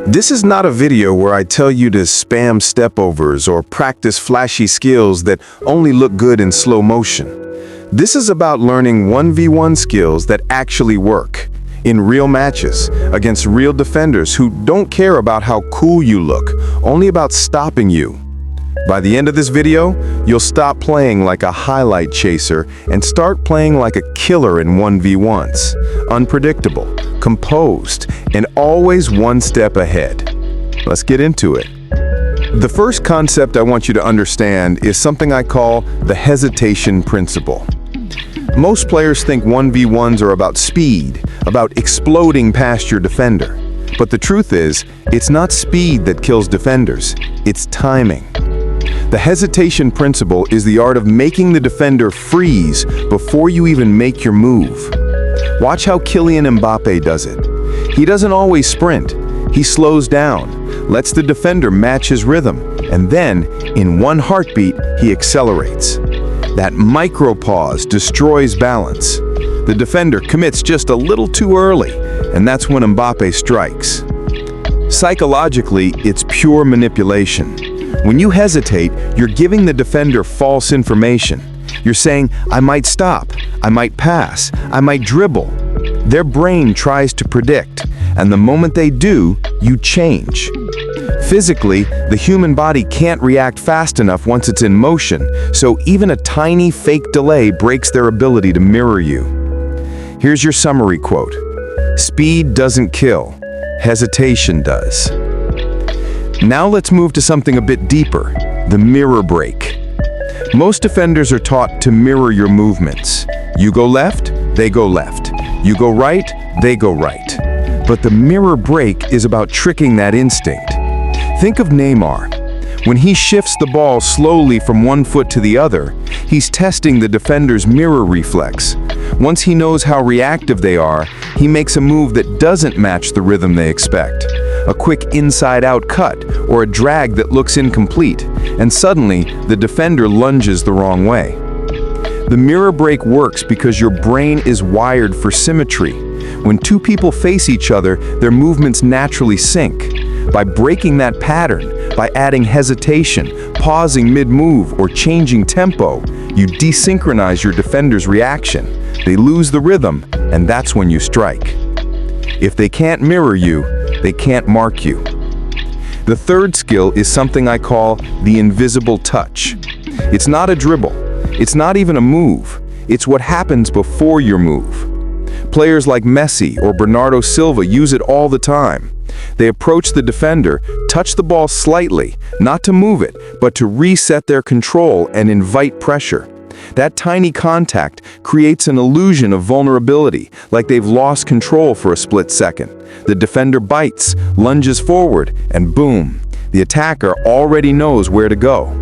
This is not a video where I tell you to spam stepovers or practice flashy skills that only look good in slow motion. This is about learning 1v1 skills that actually work in real matches against real defenders who don't care about how cool you look, only about stopping you. By the end of this video, you'll stop playing like a highlight chaser and start playing like a killer in 1v1s. Unpredictable, composed, and always one step ahead. Let's get into it. The first concept I want you to understand is something I call the hesitation principle. Most players think 1v1s are about speed, about exploding past your defender. But the truth is, it's not speed that kills defenders, it's timing. The hesitation principle is the art of making the defender freeze before you even make your move. Watch how Kylian Mbappé does it. He doesn't always sprint. He slows down, lets the defender match his rhythm, and then, in one heartbeat, he accelerates. That micro-pause destroys balance. The defender commits just a little too early, and that's when Mbappé strikes. Psychologically, it's pure manipulation. When you hesitate, you're giving the defender false information. You're saying, I might stop, I might pass, I might dribble. Their brain tries to predict, and the moment they do, you change. Physically, the human body can't react fast enough once it's in motion, so even a tiny fake delay breaks their ability to mirror you. Here's your summary quote. Speed doesn't kill, hesitation does. Now let's move to something a bit deeper, the mirror break. Most defenders are taught to mirror your movements. You go left, they go left. You go right, they go right. But the mirror break is about tricking that instinct. Think of Neymar. When he shifts the ball slowly from one foot to the other, he's testing the defender's mirror reflex. Once he knows how reactive they are, he makes a move that doesn't match the rhythm they expect. A quick inside-out cut or a drag that looks incomplete, and suddenly the defender lunges the wrong way. The mirror break works because your brain is wired for symmetry. When two people face each other, their movements naturally sync. By breaking that pattern, by adding hesitation, pausing mid-move, or changing tempo, you desynchronize your defender's reaction. They lose the rhythm, and that's when you strike. If they can't mirror you, they can't mark you. The third skill is something I call the invisible touch. It's not a dribble. It's not even a move. It's what happens before your move. Players like Messi or Bernardo Silva use it all the time. They approach the defender, touch the ball slightly, not to move it, but to reset their control and invite pressure. That tiny contact creates an illusion of vulnerability, like they've lost control for a split second. The defender bites, lunges forward, and boom, the attacker already knows where to go.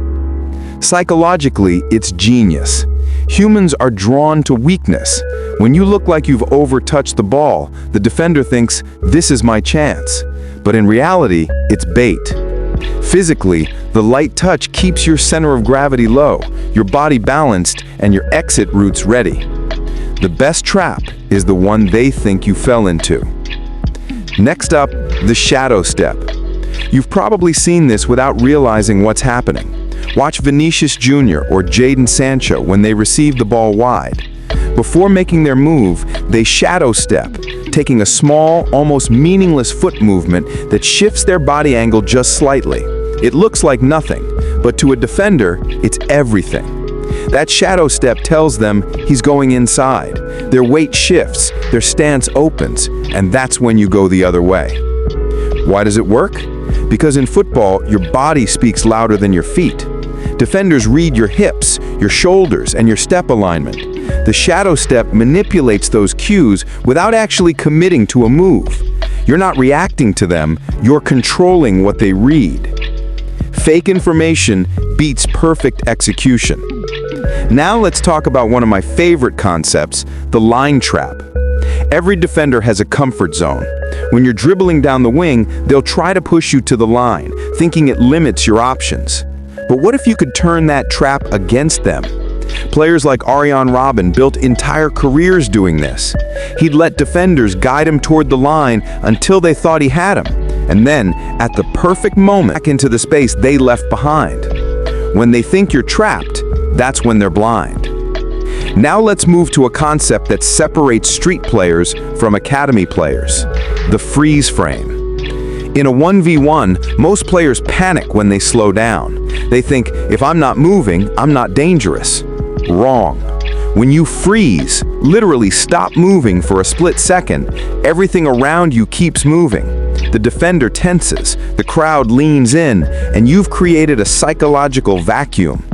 Psychologically, it's genius. Humans are drawn to weakness. When you look like you've overtouched the ball, the defender thinks, this is my chance. But in reality, it's bait. Physically, the light touch keeps your center of gravity low, your body balanced, and your exit routes ready. The best trap is the one they think you fell into. Next up, the shadow step. You've probably seen this without realizing what's happening. Watch Vinicius Jr. or Jadon Sancho when they receive the ball wide. Before making their move, they shadow step, taking a small, almost meaningless foot movement that shifts their body angle just slightly. It looks like nothing, but to a defender, it's everything. That shadow step tells them he's going inside. Their weight shifts, their stance opens, and that's when you go the other way. Why does it work? Because in football, your body speaks louder than your feet. Defenders read your hips, your shoulders, and your step alignment. The shadow step manipulates those cues without actually committing to a move. You're not reacting to them, you're controlling what they read. Fake information beats perfect execution. Now let's talk about one of my favorite concepts, the line trap. Every defender has a comfort zone. When you're dribbling down the wing, they'll try to push you to the line, thinking it limits your options. But what if you could turn that trap against them? Players like Arjen Robben built entire careers doing this. He'd let defenders guide him toward the line until they thought he had him. And then, at the perfect moment, back into the space they left behind. When they think you're trapped, that's when they're blind. Now let's move to a concept that separates street players from academy players: the freeze frame. In a 1v1, most players panic when they slow down. They think, if I'm not moving, I'm not dangerous. Wrong. When you freeze, literally stop moving for a split second, everything around you keeps moving. The defender tenses, the crowd leans in, and you've created a psychological vacuum.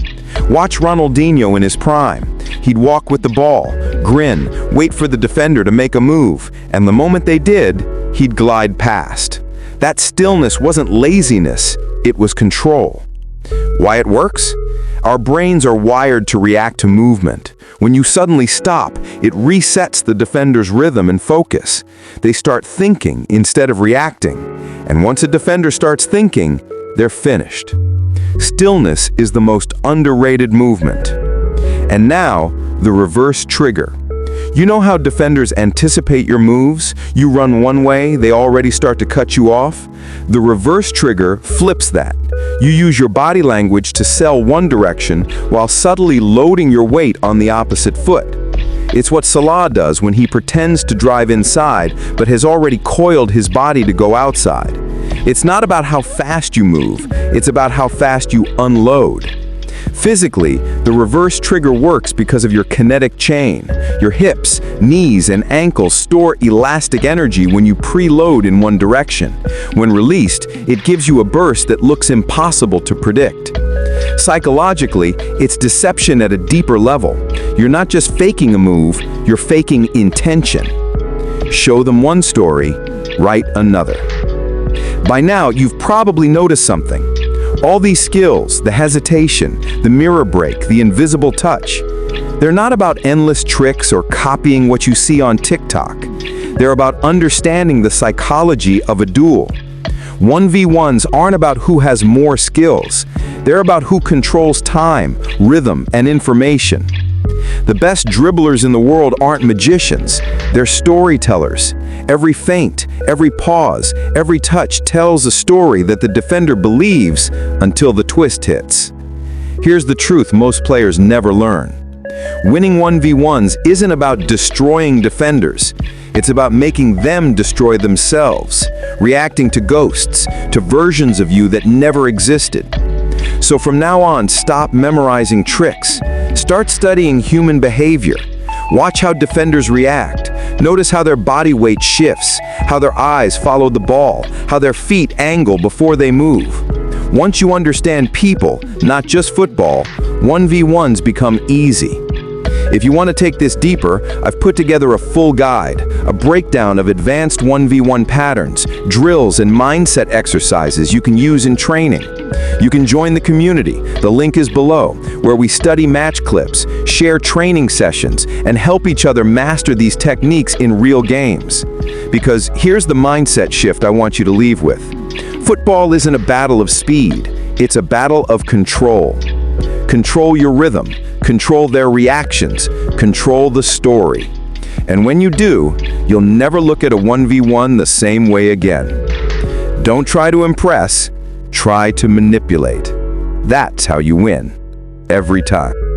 Watch Ronaldinho in his prime. He'd walk with the ball, grin, wait for the defender to make a move, and the moment they did, he'd glide past. That stillness wasn't laziness, it was control. Why it works? Our brains are wired to react to movement. When you suddenly stop, it resets the defender's rhythm and focus. They start thinking instead of reacting. And once a defender starts thinking, they're finished. Stillness is the most underrated movement. And now, the reverse trigger. You know how defenders anticipate your moves? You run one way, they already start to cut you off? The reverse trigger flips that. You use your body language to sell one direction while subtly loading your weight on the opposite foot. It's what Salah does when he pretends to drive inside but has already coiled his body to go outside. It's not about how fast you move, it's about how fast you unload. Physically, the reverse trigger works because of your kinetic chain. Your hips, knees, and ankles store elastic energy when you preload in one direction. When released, it gives you a burst that looks impossible to predict. Psychologically, it's deception at a deeper level. You're not just faking a move, you're faking intention. Show them one story, write another. By now, you've probably noticed something. All these skills, the hesitation, the mirror break, the invisible touch, they're not about endless tricks or copying what you see on TikTok. They're about understanding the psychology of a duel. 1v1s aren't about who has more skills. They're about who controls time, rhythm, and information. The best dribblers in the world aren't magicians. They're storytellers. Every feint, every pause, every touch tells a story that the defender believes until the twist hits. Here's the truth most players never learn. Winning 1v1s isn't about destroying defenders. It's about making them destroy themselves, reacting to ghosts, to versions of you that never existed. So from now on, stop memorizing tricks. Start studying human behavior. Watch how defenders react. Notice how their body weight shifts, how their eyes follow the ball, how their feet angle before they move. Once you understand people, not just football, 1v1s become easy. If you want to take this deeper, I've put together a full guide, a breakdown of advanced 1v1 patterns, drills, and mindset exercises you can use in training. You can join the community, the link is below, where we study match clips, share training sessions, and help each other master these techniques in real games. Because here's the mindset shift I want you to leave with. Football isn't a battle of speed, it's a battle of control. Control your rhythm, control their reactions, control the story. And when you do, you'll never look at a 1v1 the same way again. Don't try to impress, try to manipulate. That's how you win, every time.